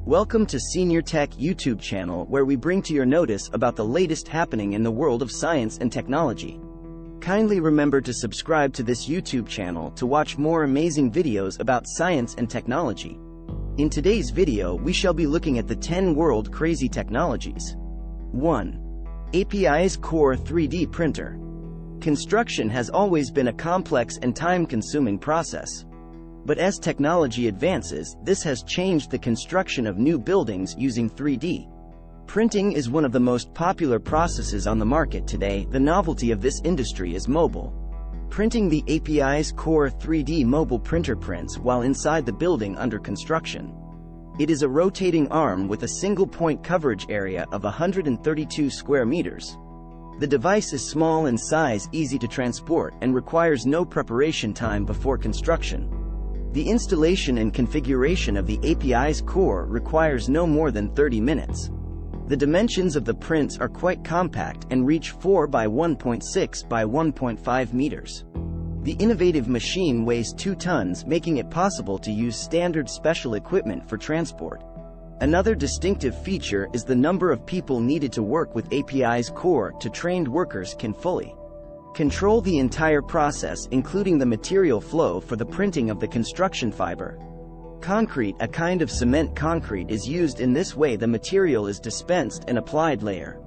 Welcome to Senior Tech YouTube channel, where we bring to your notice about the latest happening in the world of science and technology. Kindly remember to subscribe to this YouTube channel to watch more amazing videos about science and technology. In today's video, we shall be looking at the 10 world crazy technologies. 1. APIS COR 3D printer. Construction has always been a complex and time-consuming process. But as technology advances, this has changed the construction of new buildings using 3D. Printing is one of the most popular processes on the market today. The novelty of this industry is mobile. Printing the APIS COR 3D mobile printer prints while inside the building under construction. It is a rotating arm with a single point coverage area of 132 square meters. The device is small in size, easy to transport, and requires no preparation time before construction. The installation and configuration of the APIS COR requires no more than 30 minutes. The dimensions of the prints are quite compact and reach 4 by 1.6 by 1.5 meters. The innovative machine weighs 2 tons, making it possible to use standard special equipment for transport. Another distinctive feature is the number of people needed to work with APIS COR. Trained workers can fully control the entire process, including the material flow for the printing of the construction fiber. Concrete, a kind of cement concrete, is used. In this way, the material is dispensed and applied layer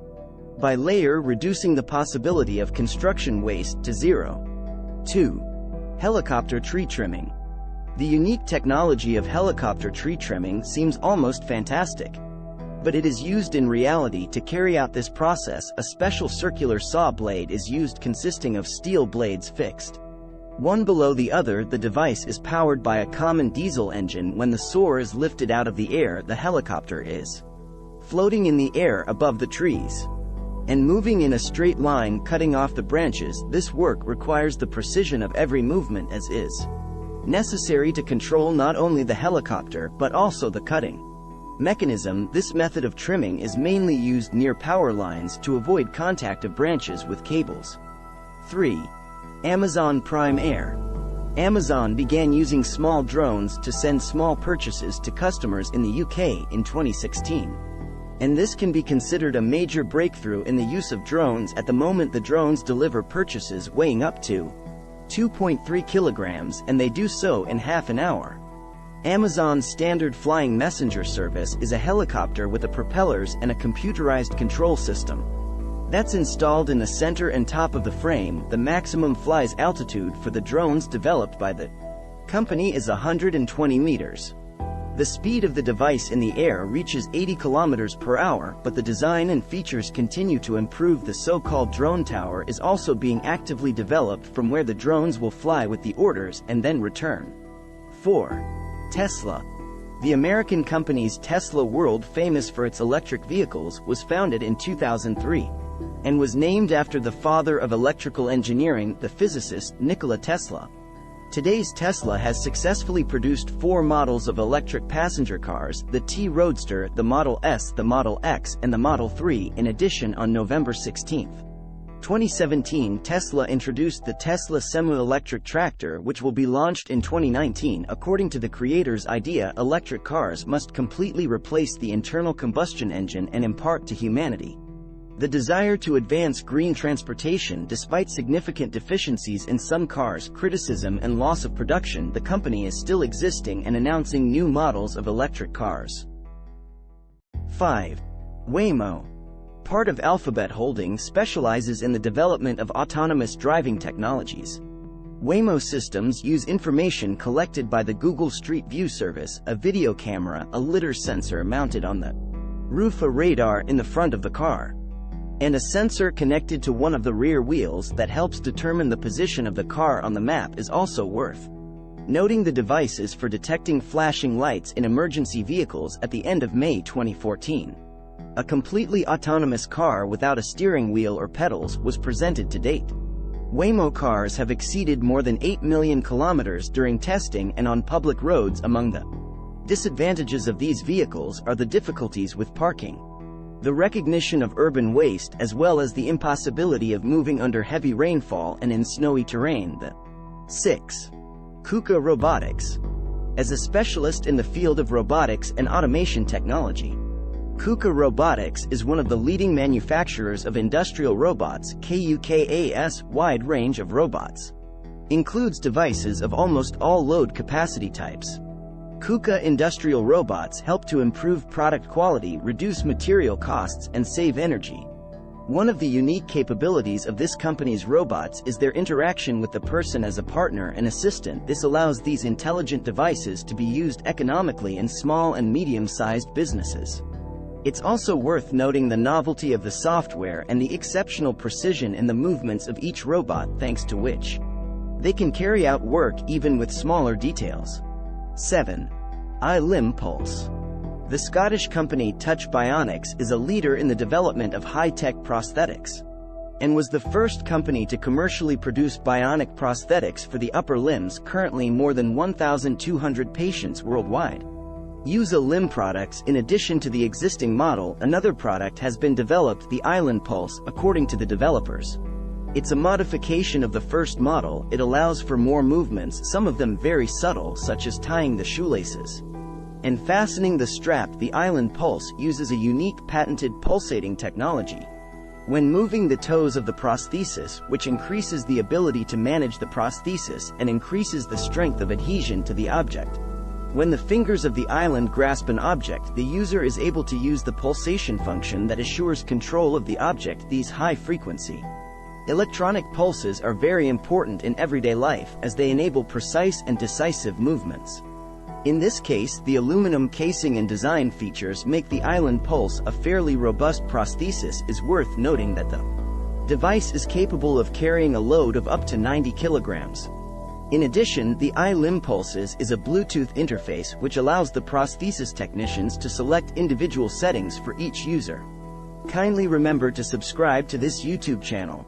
by layer, reducing the possibility of construction waste to zero. 2. Helicopter tree trimming. The unique technology of helicopter tree trimming seems almost fantastic. But it is used in reality. To carry out this process, a special circular saw blade is used consisting of steel blades fixed one below the other. The device is powered by a common diesel engine. When the saw is lifted out of the air, the helicopter is floating in the air above the trees and moving in a straight line, cutting off the branches. This work requires the precision of every movement, as is necessary to control not only the helicopter but also the cutting mechanism. This method of trimming is mainly used near power lines to avoid contact of branches with cables. 3. Amazon Prime Air. Amazon began using small drones to send small purchases to customers in the UK in 2016. And this can be considered a major breakthrough in the use of drones. At the moment, the drones deliver purchases weighing up to 2.3 kilograms, and they do so in half an hour. Amazon's standard flying messenger service is a helicopter with the propellers and a computerized control system that's installed in the center and top of the frame. The maximum flies altitude for the drones developed by the company is 120 meters. The speed of the device in the air reaches 80 kilometers per hour, but the design and features continue to improve. The so-called drone tower is also being actively developed, from where the drones will fly with the orders and then return. 4. Tesla. The American company's Tesla, world famous for its electric vehicles, was founded in 2003 and was named after the father of electrical engineering, the physicist Nikola Tesla. Today's Tesla has successfully produced 4 models of electric passenger cars: the T Roadster, the Model S, the Model X, and the Model 3. In addition, on November 16, 2017, Tesla introduced the Tesla semi-electric tractor, which will be launched in 2019. According to the creator's idea, electric cars must completely replace the internal combustion engine and impart to humanity the desire to advance green transportation. Despite significant deficiencies in some cars, criticism, and loss of production, the company is still existing and announcing new models of electric cars. 5. Waymo. Part of Alphabet Holdings, specializes in the development of autonomous driving technologies. Waymo systems use information collected by the Google Street View service, a video camera, a lidar sensor mounted on the roof, a radar in the front of the car, and a sensor connected to one of the rear wheels that helps determine the position of the car on the map. Is also worth noting the devices for detecting flashing lights in emergency vehicles. At the end of May 2014, a completely autonomous car without a steering wheel or pedals was presented to date. Waymo cars have exceeded more than 8 million kilometers during testing and on public roads. Among the disadvantages of these vehicles are the difficulties with parking, the recognition of urban waste, as well as the impossibility of moving under heavy rainfall and in snowy terrain. 6. KUKA Robotics. as a specialist in the field of robotics and automation technology. KUKA Robotics is one of the leading manufacturers of industrial robots. KUKA's wide range of robots includes devices of almost all load capacity types. KUKA industrial robots help to improve product quality, reduce material costs, and save energy. One of the unique capabilities of this company's robots is their interaction with the person as a partner and assistant. This allows these intelligent devices to be used economically in small and medium-sized businesses. It's also worth noting the novelty of the software and the exceptional precision in the movements of each robot, thanks to which they can carry out work even with smaller details. 7. Limb Pulse. The Scottish company Touch Bionics is a leader in the development of high-tech prosthetics, and was the first company to commercially produce bionic prosthetics for the upper limbs. Currently, more than 1,200 patients worldwide use limb products. In addition to the existing model, another product has been developed, the Limb Pulse, according to the developers. It's a modification of the first model. It allows for more movements, some of them very subtle, such as tying the shoelaces and fastening the strap. The Limb Pulse uses a unique patented pulsating technology when moving the toes of the prosthesis, which increases the ability to manage the prosthesis and increases the strength of adhesion to the object. When the fingers of the island grasp an object, the user is able to use the pulsation function that assures control of the object. These high-frequency electronic pulses are very important in everyday life, as they enable precise and decisive movements. In this case, the aluminum casing and design features make the Limb Pulse a fairly robust prosthesis. Is worth noting that the device is capable of carrying a load of up to 90 kilograms. In addition, the Limb Pulses is a Bluetooth interface which allows the prosthesis technicians to select individual settings for each user. Kindly remember to subscribe to this YouTube channel.